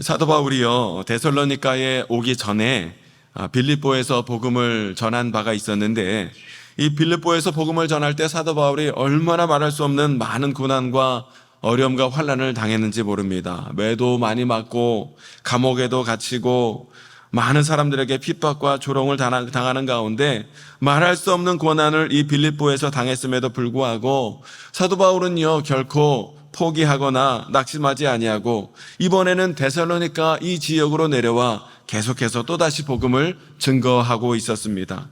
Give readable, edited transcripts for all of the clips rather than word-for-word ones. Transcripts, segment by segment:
사도 바울이요, 데살로니가에 오기 전에 빌립보에서 복음을 전한 바가 있었는데, 이 빌립보에서 복음을 전할 때 사도 바울이 얼마나 말할 수 없는 많은 고난과 어려움과 환난을 당했는지 모릅니다. 매도 많이 맞고 감옥에도 갇히고 많은 사람들에게 핍박과 조롱을 당하는 가운데 말할 수 없는 고난을 이 빌립보에서 당했음에도 불구하고 사도 바울은요, 결코 포기하거나 낙심하지 아니하고 이번에는 데살로니가 이 지역으로 내려와 계속해서 또다시 복음을 증거하고 있었습니다.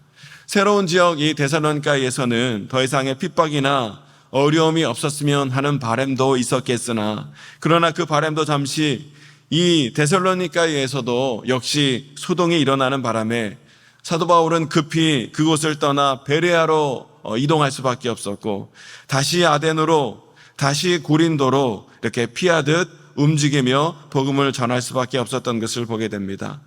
새로운 지역 이 데살로니가에서는 더 이상의 핍박이나 어려움이 없었으면 하는 바람도 있었겠으나, 그러나 그 바람도 잠시 이 데살로니가에서도 역시 소동이 일어나는 바람에 사도 바울은 급히 그곳을 떠나 베레아로 이동할 수밖에 없었고, 다시 아덴으로, 다시 고린도로 이렇게 피하듯 움직이며 복음을 전할 수밖에 없었던 것을 보게 됩니다.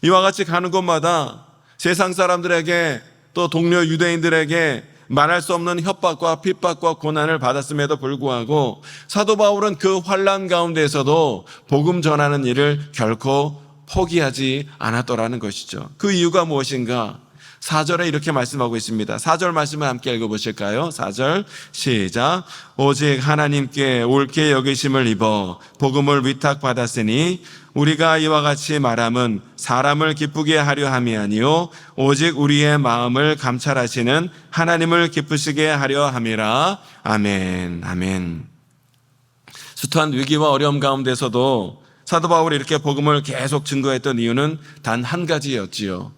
이와 같이 가는 곳마다 세상 사람들에게 또 동료 유대인들에게 말할 수 없는 협박과 핍박과 고난을 받았음에도 불구하고 사도 바울은 그 환난 가운데에서도 복음 전하는 일을 결코 포기하지 않았더라는 것이죠. 그 이유가 무엇인가? 4절에 이렇게 말씀하고 있습니다. 4절 말씀을 함께 읽어보실까요? 4절 시작. 오직 하나님께 옳게 여기심을 입어 복음을 위탁받았으니 우리가 이와 같이 말함은 사람을 기쁘게 하려 함이 아니요 오직 우리의 마음을 감찰하시는 하나님을 기쁘시게 하려 함이라. 아멘. 아멘. 숱한 위기와 어려움 가운데서도 사도 바울이 이렇게 복음을 계속 증거했던 이유는 단 한 가지였지요.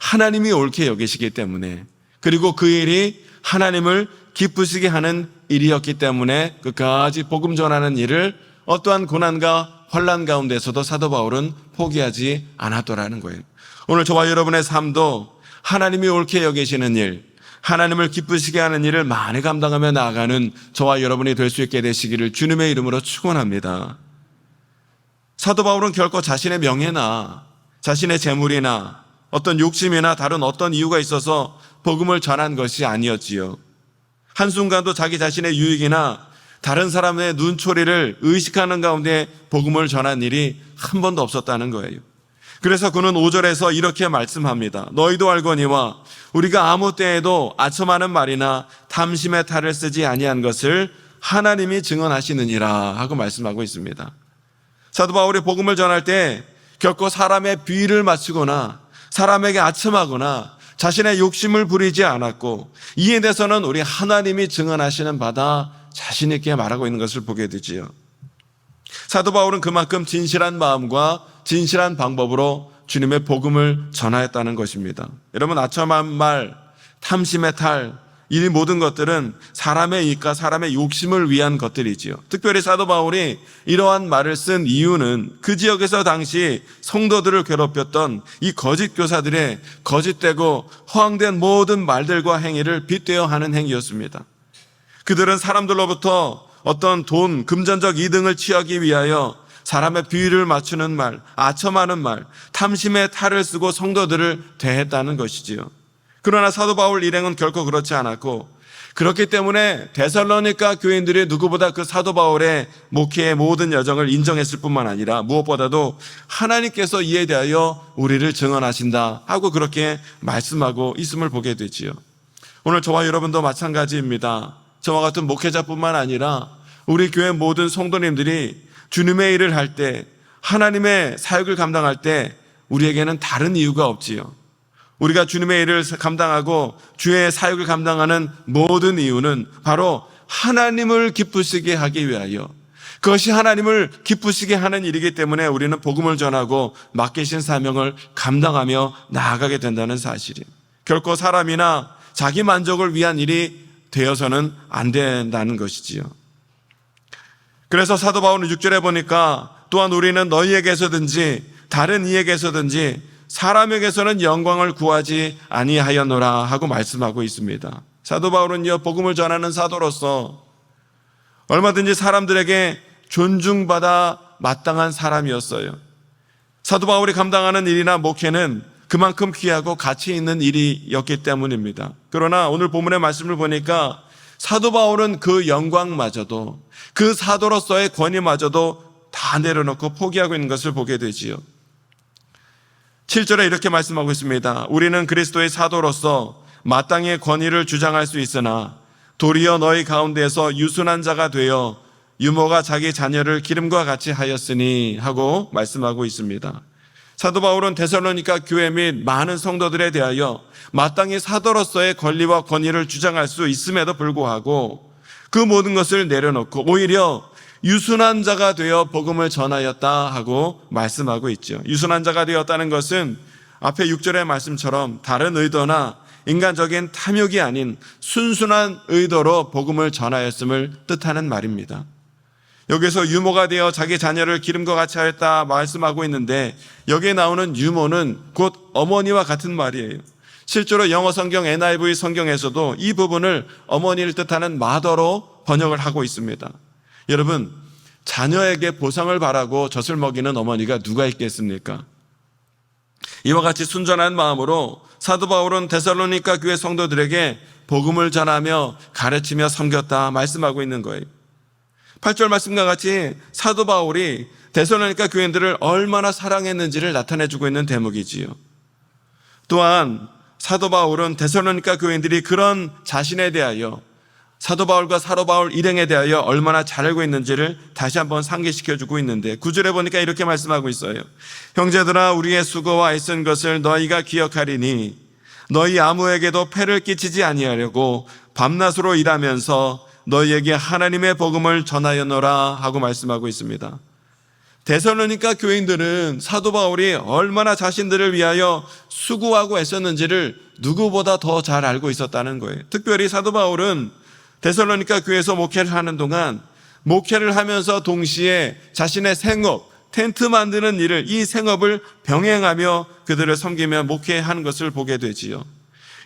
하나님이 옳게 여기시기 때문에, 그리고 그 일이 하나님을 기쁘시게 하는 일이었기 때문에 끝까지 복음 전하는 일을 어떠한 고난과 환난 가운데서도 사도 바울은 포기하지 않았더라는 거예요. 오늘 저와 여러분의 삶도 하나님이 옳게 여기시는 일, 하나님을 기쁘시게 하는 일을 많이 감당하며 나아가는 저와 여러분이 될 수 있게 되시기를 주님의 이름으로 축원합니다. 사도 바울은 결코 자신의 명예나 자신의 재물이나 어떤 욕심이나 다른 어떤 이유가 있어서 복음을 전한 것이 아니었지요. 한순간도 자기 자신의 유익이나 다른 사람의 눈초리를 의식하는 가운데 복음을 전한 일이 한 번도 없었다는 거예요. 그래서 그는 5절에서 이렇게 말씀합니다. 너희도 알거니와 우리가 아무 때에도 아첨하는 말이나 탐심의 탈을 쓰지 아니한 것을 하나님이 증언하시느니라 하고 말씀하고 있습니다. 사도 바울이 복음을 전할 때 결코 사람의 비위를 맞추거나 사람에게 아첨하거나 자신의 욕심을 부리지 않았고, 이에 대해서는 우리 하나님이 증언하시는 바다 자신 있게 말하고 있는 것을 보게 되지요. 사도 바울은 그만큼 진실한 마음과 진실한 방법으로 주님의 복음을 전하였다는 것입니다. 여러분, 아첨한 말, 탐심의 탈, 이 모든 것들은 사람의 이익과 사람의 욕심을 위한 것들이지요. 특별히 사도 바울이 이러한 말을 쓴 이유는 그 지역에서 당시 성도들을 괴롭혔던 이 거짓 교사들의 거짓되고 허황된 모든 말들과 행위를 빗대어 하는 행위였습니다. 그들은 사람들로부터 어떤 돈, 금전적 이득을 취하기 위하여 사람의 비위를 맞추는 말, 아첨하는 말, 탐심의 탈을 쓰고 성도들을 대했다는 것이지요. 그러나 사도 바울 일행은 결코 그렇지 않았고, 그렇기 때문에 데살로니가 교인들이 누구보다 그 사도 바울의 목회의 모든 여정을 인정했을 뿐만 아니라 무엇보다도 하나님께서 이에 대하여 우리를 증언하신다 하고 그렇게 말씀하고 있음을 보게 되지요. 오늘 저와 여러분도 마찬가지입니다. 저와 같은 목회자뿐만 아니라 우리 교회 모든 성도님들이 주님의 일을 할 때, 하나님의 사역을 감당할 때 우리에게는 다른 이유가 없지요. 우리가 주님의 일을 감당하고 주의 사역을 감당하는 모든 이유는 바로 하나님을 기쁘시게 하기 위하여, 그것이 하나님을 기쁘시게 하는 일이기 때문에 우리는 복음을 전하고 맡기신 사명을 감당하며 나아가게 된다는 사실이에요. 결코 사람이나 자기 만족을 위한 일이 되어서는 안 된다는 것이지요. 그래서 사도 바울은 6절에 보니까 또한 우리는 너희에게서든지 다른 이에게서든지 사람에게서는 영광을 구하지 아니하였노라 하고 말씀하고 있습니다. 사도 바울은요, 복음을 전하는 사도로서 얼마든지 사람들에게 존중받아 마땅한 사람이었어요. 사도 바울이 감당하는 일이나 목회는 그만큼 귀하고 가치 있는 일이었기 때문입니다. 그러나 오늘 본문의 말씀을 보니까 사도 바울은 그 영광마저도, 그 사도로서의 권위마저도 다 내려놓고 포기하고 있는 것을 보게 되지요. 7절에 이렇게 말씀하고 있습니다. 우리는 그리스도의 사도로서 마땅히 권위를 주장할 수 있으나 도리어 너희 가운데에서 유순한 자가 되어 유모가 자기 자녀를 기름과 같이 하였으니 하고 말씀하고 있습니다. 사도 바울은 데살로니가 교회 및 많은 성도들에 대하여 마땅히 사도로서의 권리와 권위를 주장할 수 있음에도 불구하고 그 모든 것을 내려놓고 오히려 유순한 자가 되어 복음을 전하였다 하고 말씀하고 있죠. 유순한 자가 되었다는 것은 앞에 6절의 말씀처럼 다른 의도나 인간적인 탐욕이 아닌 순순한 의도로 복음을 전하였음을 뜻하는 말입니다. 여기서 유모가 되어 자기 자녀를 기름과 같이 하였다 말씀하고 있는데 여기에 나오는 유모는 곧 어머니와 같은 말이에요. 실제로 영어 성경 NIV 성경에서도 이 부분을 어머니를 뜻하는 mother로 번역을 하고 있습니다. 여러분, 자녀에게 보상을 바라고 젖을 먹이는 어머니가 누가 있겠습니까? 이와 같이 순전한 마음으로 사도 바울은 데살로니가 교회 성도들에게 복음을 전하며 가르치며 섬겼다 말씀하고 있는 거예요. 8절 말씀과 같이 사도 바울이 데살로니가 교인들을 얼마나 사랑했는지를 나타내주고 있는 대목이지요. 또한 사도 바울은 데살로니가 교인들이 그런 자신에 대하여 사도 바울과 사도 바울 일행에 대하여 얼마나 잘 알고 있는지를 다시 한번 상기시켜주고 있는데 9절에 보니까 이렇게 말씀하고 있어요. 형제들아, 우리의 수고와 애쓴 것을 너희가 기억하리니 너희 아무에게도 폐를 끼치지 아니하려고 밤낮으로 일하면서 너희에게 하나님의 복음을 전하였노라 하고 말씀하고 있습니다. 데살로니가 교인들은 사도 바울이 얼마나 자신들을 위하여 수고하고 애썼는지를 누구보다 더 잘 알고 있었다는 거예요. 특별히 사도 바울은 데살로니가 교회에서 목회를 하는 동안 목회를 하면서 동시에 자신의 생업, 텐트 만드는 일을, 이 생업을 병행하며 그들을 섬기며 목회하는 것을 보게 되지요.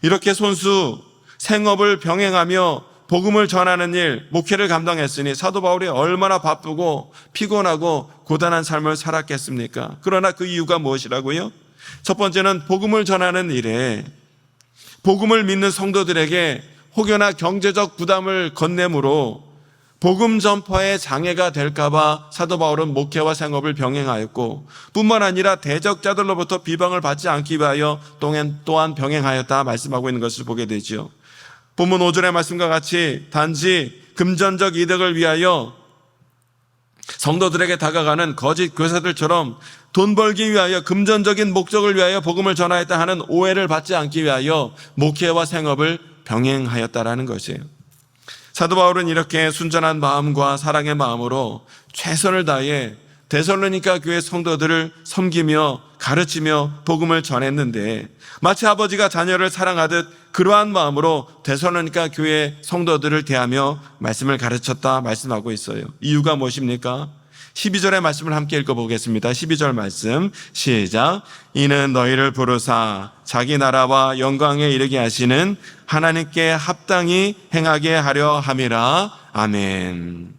이렇게 손수 생업을 병행하며 복음을 전하는 일, 목회를 감당했으니 사도 바울이 얼마나 바쁘고 피곤하고 고단한 삶을 살았겠습니까? 그러나 그 이유가 무엇이라고요? 첫 번째는 복음을 전하는 일에 복음을 믿는 성도들에게 혹여나 경제적 부담을 건네므로 복음 전파에 장애가 될까봐 사도 바울은 목회와 생업을 병행하였고 뿐만 아니라 대적자들로부터 비방을 받지 않기 위하여 또한 병행하였다 말씀하고 있는 것을 보게 되죠. 본문 5절의 말씀과 같이 단지 금전적 이득을 위하여 성도들에게 다가가는 거짓 교사들처럼 돈 벌기 위하여 금전적인 목적을 위하여 복음을 전하였다 하는 오해를 받지 않기 위하여 목회와 생업을 병행하였다라는 것이에요. 사도 바울은 이렇게 순전한 마음과 사랑의 마음으로 최선을 다해 데살로니가 교회 성도들을 섬기며 가르치며 복음을 전했는데 마치 아버지가 자녀를 사랑하듯 그러한 마음으로 데살로니가 교회 성도들을 대하며 말씀을 가르쳤다 말씀하고 있어요. 이유가 무엇입니까? 12절의 말씀을 함께 읽어보겠습니다. 12절 말씀 시작. 이는 너희를 부르사 자기 나라와 영광에 이르게 하시는 하나님께 합당히 행하게 하려 함이라. 아멘.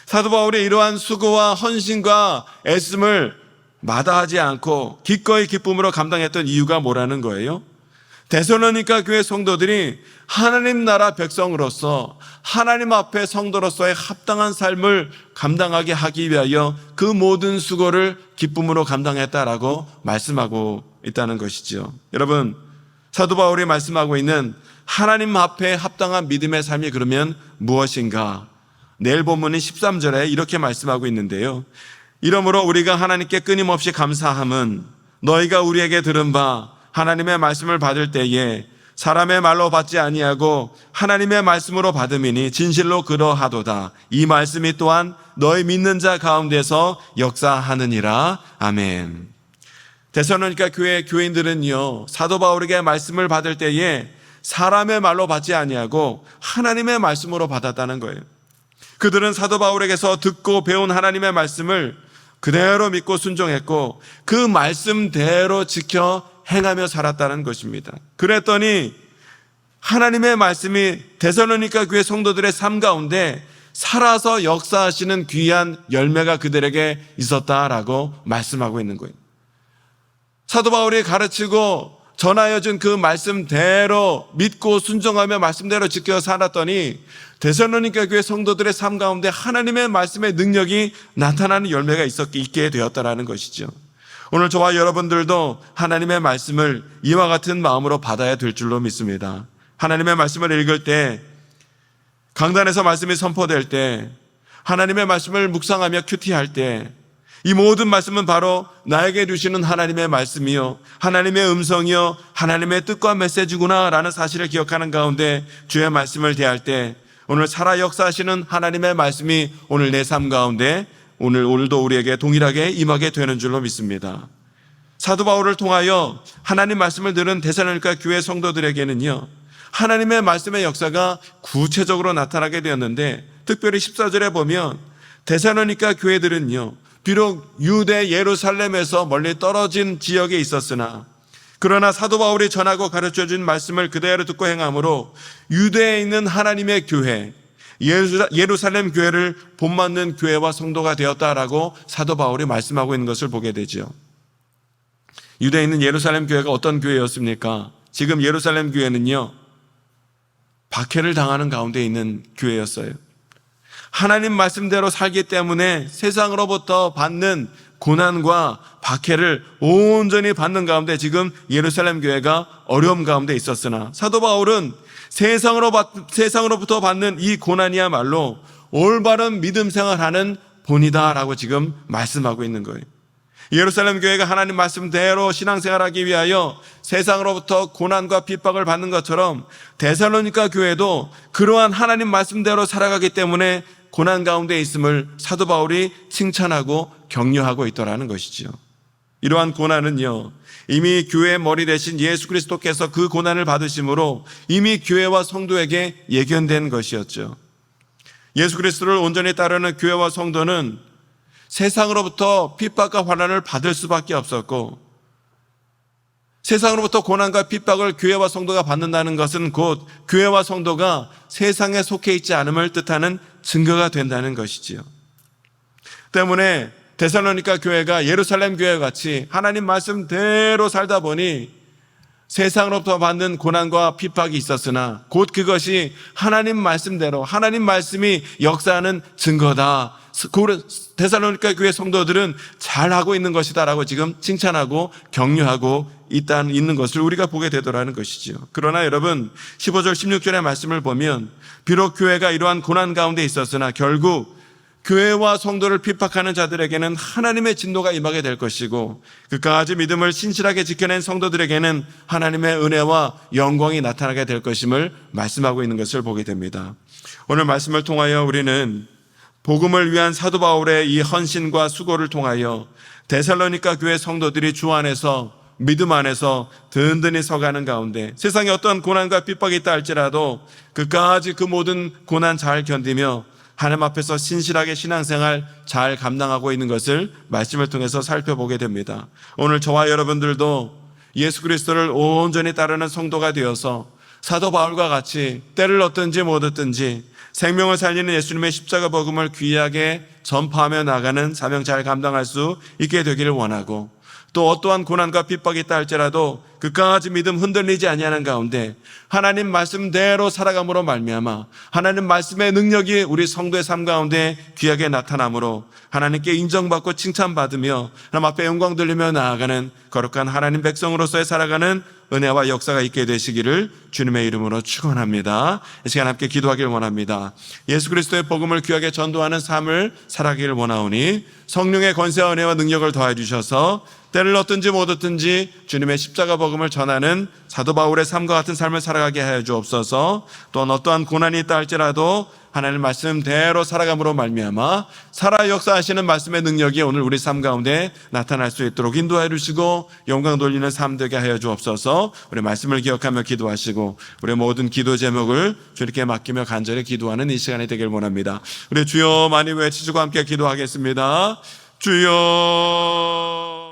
사도 바울의 이러한 수고와 헌신과 애씀을 마다하지 않고 기꺼이 기쁨으로 감당했던 이유가 뭐라는 거예요? 데살로니가 교회 성도들이 하나님 나라 백성으로서 하나님 앞에 성도로서의 합당한 삶을 감당하게 하기 위하여 그 모든 수고를 기쁨으로 감당했다라고 말씀하고 있다는 것이죠. 여러분, 사도 바울이 말씀하고 있는 하나님 앞에 합당한 믿음의 삶이 그러면 무엇인가? 내일 본문인 13절에 이렇게 말씀하고 있는데요. 이러므로 우리가 하나님께 끊임없이 감사함은 너희가 우리에게 들은 바 하나님의 말씀을 받을 때에 사람의 말로 받지 아니하고 하나님의 말씀으로 받음이니 진실로 그러하도다. 이 말씀이 또한 너희 믿는 자 가운데서 역사하느니라. 아멘. 데살로니가 교회 교인들은요, 사도 바울에게 말씀을 받을 때에 사람의 말로 받지 아니하고 하나님의 말씀으로 받았다는 거예요. 그들은 사도 바울에게서 듣고 배운 하나님의 말씀을 그대로 믿고 순종했고 그 말씀대로 지켜 행하며 살았다는 것입니다. 그랬더니 하나님의 말씀이 데살로니가 교회 성도들의 삶 가운데 살아서 역사하시는 귀한 열매가 그들에게 있었다라고 말씀하고 있는 거예요. 사도 바울이 가르치고 전하여 준 그 말씀대로 믿고 순종하며 말씀대로 지켜 살았더니 데살로니가 교회 성도들의 삶 가운데 하나님의 말씀의 능력이 나타나는 열매가 있게 되었다라는 것이죠. 오늘 저와 여러분들도 하나님의 말씀을 이와 같은 마음으로 받아야 될 줄로 믿습니다. 하나님의 말씀을 읽을 때, 강단에서 말씀이 선포될 때, 하나님의 말씀을 묵상하며 큐티할 때, 이 모든 말씀은 바로 나에게 주시는 하나님의 말씀이요, 하나님의 음성이요, 하나님의 뜻과 메시지구나 라는 사실을 기억하는 가운데 주의 말씀을 대할 때, 오늘 살아 역사하시는 하나님의 말씀이 오늘 내 삶 가운데 오늘도 우리에게 동일하게 임하게 되는 줄로 믿습니다. 사도 바울을 통하여 하나님 말씀을 들은 데살로니가 교회 성도들에게는요, 하나님의 말씀의 역사가 구체적으로 나타나게 되었는데, 특별히 14절에 보면 데살로니가 교회들은요, 비록 유대 예루살렘에서 멀리 떨어진 지역에 있었으나 그러나 사도 바울이 전하고 가르쳐준 말씀을 그대로 듣고 행함으로 유대에 있는 하나님의 교회, 예루살렘 교회를 본받는 교회와 성도가 되었다라고 사도 바울이 말씀하고 있는 것을 보게 되죠. 유대에 있는 예루살렘 교회가 어떤 교회였습니까? 지금 예루살렘 교회는요, 박해를 당하는 가운데 있는 교회였어요. 하나님 말씀대로 살기 때문에 세상으로부터 받는 고난과 박해를 온전히 받는 가운데 지금 예루살렘 교회가 어려움 가운데 있었으나, 사도 바울은 세상으로부터 받는 이 고난이야말로 올바른 믿음 생활하는 본이다라고 지금 말씀하고 있는 거예요. 예루살렘 교회가 하나님 말씀대로 신앙생활하기 위하여 세상으로부터 고난과 핍박을 받는 것처럼 데살로니가 교회도 그러한 하나님 말씀대로 살아가기 때문에 고난 가운데 있음을 사도 바울이 칭찬하고 격려하고 있더라는 것이죠. 이러한 고난은요, 이미 교회의 머리 대신 예수 그리스도께서 그 고난을 받으심으로 이미 교회와 성도에게 예견된 것이었죠. 예수 그리스도를 온전히 따르는 교회와 성도는 세상으로부터 핍박과 환난을 받을 수밖에 없었고, 세상으로부터 고난과 핍박을 교회와 성도가 받는다는 것은 곧 교회와 성도가 세상에 속해 있지 않음을 뜻하는 증거가 된다는 것이지요. 때문에 데살로니가 교회가 예루살렘 교회와 같이 하나님 말씀대로 살다 보니 세상으로부터 받는 고난과 핍박이 있었으나 곧 그것이 하나님 말씀대로 하나님 말씀이 역사하는 증거다. 데살로니가 교회 성도들은 잘하고 있는 것이다라고 지금 칭찬하고 격려하고 있는 것을 우리가 보게 되더라는 것이죠. 그러나 여러분, 15절 16절의 말씀을 보면 비록 교회가 이러한 고난 가운데 있었으나 결국 교회와 성도를 핍박하는 자들에게는 하나님의 진노가 임하게 될 것이고, 그까지 믿음을 신실하게 지켜낸 성도들에게는 하나님의 은혜와 영광이 나타나게 될 것임을 말씀하고 있는 것을 보게 됩니다. 오늘 말씀을 통하여 우리는 복음을 위한 사도 바울의 이 헌신과 수고를 통하여 데살로니가 교회 성도들이 주 안에서 믿음 안에서 든든히 서가는 가운데 세상에 어떤 고난과 핍박이 있다 할지라도 그까지 그 모든 고난 잘 견디며 하나님 앞에서 신실하게 신앙생활 잘 감당하고 있는 것을 말씀을 통해서 살펴보게 됩니다. 오늘 저와 여러분들도 예수 그리스도를 온전히 따르는 성도가 되어서 사도 바울과 같이 때를 얻든지 못 얻든지 생명을 살리는 예수님의 십자가 복음을 귀하게 전파하며 나가는 사명 잘 감당할 수 있게 되기를 원하고, 또 어떠한 고난과 핍박이 있다 할지라도 그까지 믿음 흔들리지 아니하는 가운데 하나님 말씀대로 살아감으로 말미암아 하나님 말씀의 능력이 우리 성도의 삶 가운데 귀하게 나타나므로 하나님께 인정받고 칭찬받으며 하나님 앞에 영광 돌리며 나아가는 거룩한 하나님 백성으로서의 살아가는 은혜와 역사가 있게 되시기를 주님의 이름으로 축원합니다. 이 시간 함께 기도하기를 원합니다. 예수 그리스도의 복음을 귀하게 전도하는 삶을 살아가기를 원하오니 성령의 권세와 은혜와 능력을 더해 주셔서 때를 얻든지 못 얻든지 주님의 십자가 복음을 전하는 사도 바울의 삶과 같은 삶을 살아가게 하여 주옵소서. 또한 어떠한 고난이 있다 할지라도 하나님 말씀대로 살아감으로 말미암아 살아 역사하시는 말씀의 능력이 오늘 우리 삶 가운데 나타날 수 있도록 인도하여 주시고 영광 돌리는 삶 되게 하여 주옵소서. 우리 말씀을 기억하며 기도하시고 우리 모든 기도 제목을 주님께 맡기며 간절히 기도하는 이 시간이 되길 원합니다. 우리 주여 많이 외치시고 함께 기도하겠습니다. 주여.